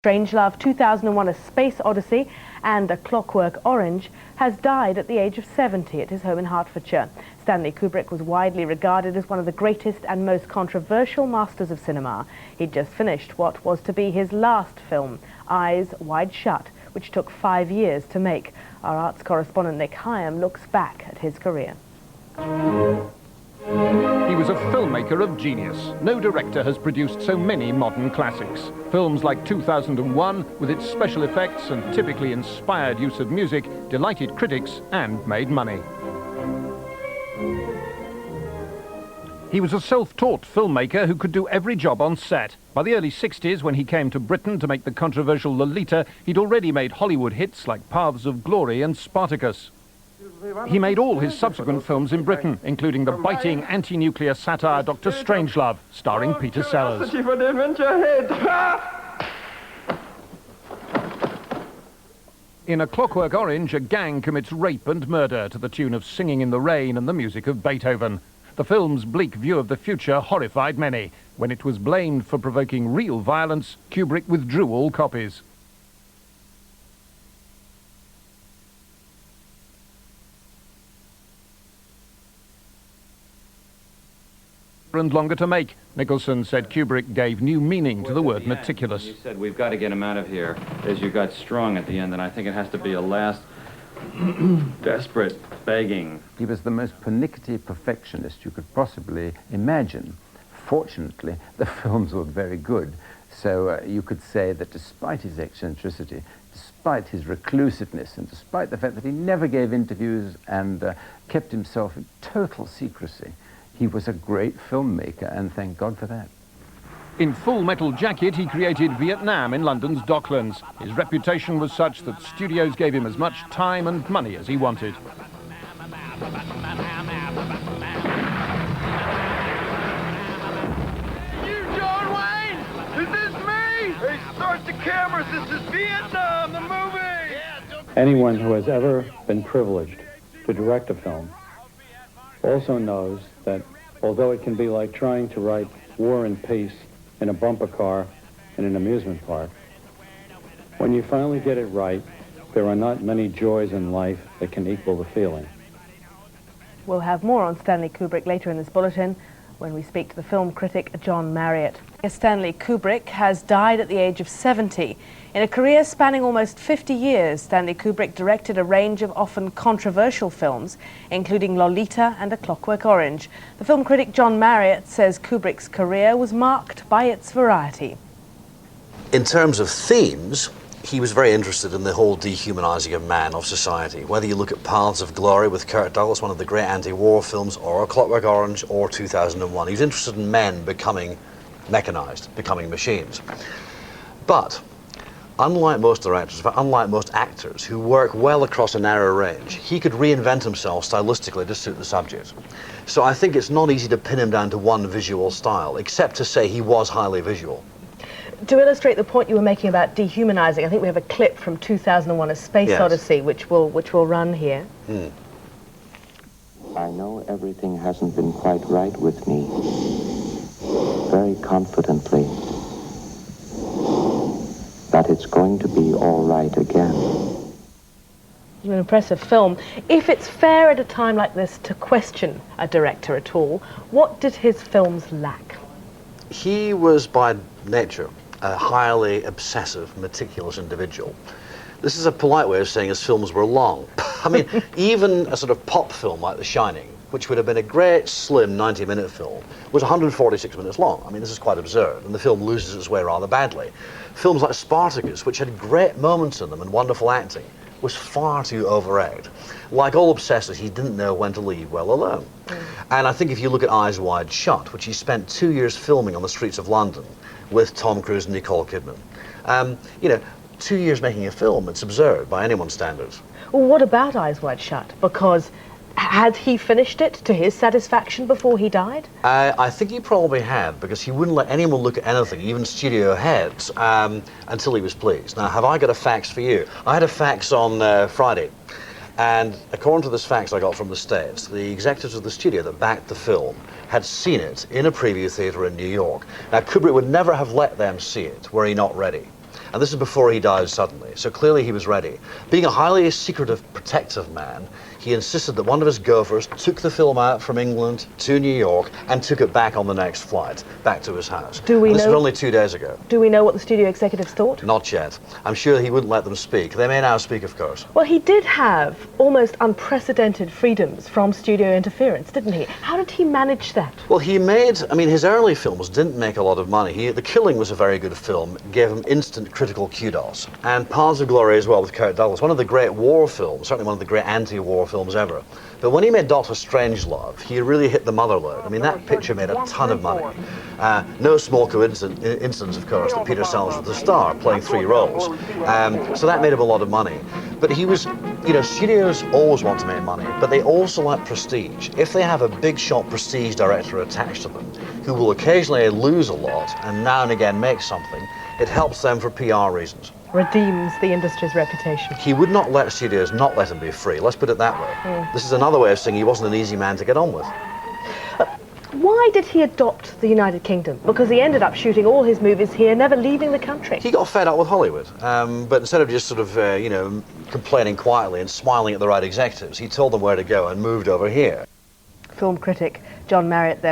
Strangelove, 2001: A Space Odyssey and A Clockwork Orange, has died at the age of 70 at his home in Hertfordshire. Stanley Kubrick was widely regarded as one of the greatest and most controversial masters of cinema. He'd just finished what was to be his last film, Eyes Wide Shut, which took 5 years to make. Our arts correspondent Nick Hyam looks back at his career. He was a filmmaker of genius. No director has produced so many modern classics. Films like 2001, with its special effects and typically inspired use of music, delighted critics and made money. He was a self-taught filmmaker who could do every job on set. By the early 60s, when he came to Britain to make the controversial Lolita, he'd already made Hollywood hits like Paths of Glory and Spartacus. He made all his subsequent films in Britain, including the biting anti-nuclear satire Dr. Strangelove, starring Peter Sellers. In A Clockwork Orange, a gang commits rape and murder to the tune of Singing in the Rain and the music of Beethoven. The film's bleak view of the future horrified many. When it was blamed for provoking real violence, Kubrick withdrew all copies. And longer to make. Nicholson said Kubrick gave new meaning to the word meticulous. You said we've got to get him out of here, as you got strong at the end, and I think it has to be a last desperate begging. He was the most pernickety perfectionist you could possibly imagine. Fortunately, the films were very good, so you could say that despite his eccentricity, despite his reclusiveness, and despite the fact that he never gave interviews and kept himself in total secrecy, he was a great filmmaker, and thank God for that. In Full Metal Jacket, he created Vietnam in London's Docklands. His reputation was such that studios gave him as much time and money as he wanted. You, John Wayne! Is this me? Hey, start the cameras. This is Vietnam, the movie! Anyone who has ever been privileged to direct a film also knows that although it can be like trying to write War and Peace in a bumper car in an amusement park, when you finally get it right, there are not many joys in life that can equal the feeling. We'll have more on Stanley Kubrick later in this bulletin when we speak to the film critic John Marriott. Stanley Kubrick has died at the age of 70. In a career spanning almost 50 years, Stanley Kubrick directed a range of often controversial films, including Lolita and A Clockwork Orange. The film critic John Marriott says Kubrick's career was marked by its variety. In terms of themes, he was very interested in the whole dehumanizing of man, of society. Whether you look at Paths of Glory with Kirk Douglas, one of the great anti-war films, or A Clockwork Orange, or 2001, he was interested in men becoming mechanized, becoming machines. But unlike most directors, unlike most actors who work well across a narrow range, he could reinvent himself stylistically to suit the subject. So I think it's not easy to pin him down to one visual style, except to say he was highly visual. To illustrate the point you were making about dehumanizing, I think we have a clip from 2001: A Space Odyssey, which will run here. I know everything hasn't been quite right with me. Very confidently that it's going to be all right again. An impressive film. If it's fair at a time like this to question a director at all, what did his films lack? He was by nature a highly obsessive, meticulous individual. This is a polite way of saying his films were long. I mean, even a sort of pop film like The Shining, which would have been a great, slim 90-minute film, was 146 minutes long. I mean, this is quite absurd, and the film loses its way rather badly. Films like Spartacus, which had great moments in them and wonderful acting, was far too overacted. Like all obsessors, he didn't know when to leave well alone. And I think if you look at Eyes Wide Shut, which he spent 2 years filming on the streets of London with Tom Cruise and Nicole Kidman, you know, 2 years making a film, it's absurd by anyone's standards. Well, what about Eyes Wide Shut? Because had he finished it to his satisfaction before he died? I think he probably had, because he wouldn't let anyone look at anything, even studio heads, until he was pleased. Now, have I got a fax for you? I had a fax on Friday, and according to this fax I got from the States, the executives of the studio that backed the film had seen it in a preview theatre in New York. Now, Kubrick would never have let them see it were he not ready. And this is before he died suddenly, so clearly he was ready. Being a highly secretive, protective man, he insisted that one of his gophers took the film out from England to New York and took it back on the next flight, back to his house. This was only 2 days ago. Do we know what the studio executives thought? Not yet. I'm sure he wouldn't let them speak. They may now speak, of course. Well, he did have almost unprecedented freedoms from studio interference, didn't he? How did he manage that? Well, he made, I mean, his early films didn't make a lot of money. The Killing was a very good film, gave him instant critical kudos. And Paths of Glory as well with Kirk Douglas, one of the great war films, certainly one of the great anti-war films ever. But when he made Dr. Strangelove, he really hit the mother lode. I mean, that picture made a ton of money. No small coincidence, of course, that Peter Sellers was the star, playing 3 roles. So that made him a lot of money. But he was, you know, studios always want to make money, but they also like prestige. If they have a big shot prestige director attached to them, who will occasionally lose a lot and now and again make something, it helps them for PR reasons. Redeems the industry's reputation. He would not let studios not let him be free, let's put it that way. This is another way of saying he wasn't an easy man to get on with. Why did he adopt the United Kingdom? Because he ended up shooting all his movies here, never leaving the country. He got fed up with Hollywood, but instead of just sort of, you know, complaining quietly and smiling at the right executives, he told them where to go and moved over here. Film critic John Marriott there.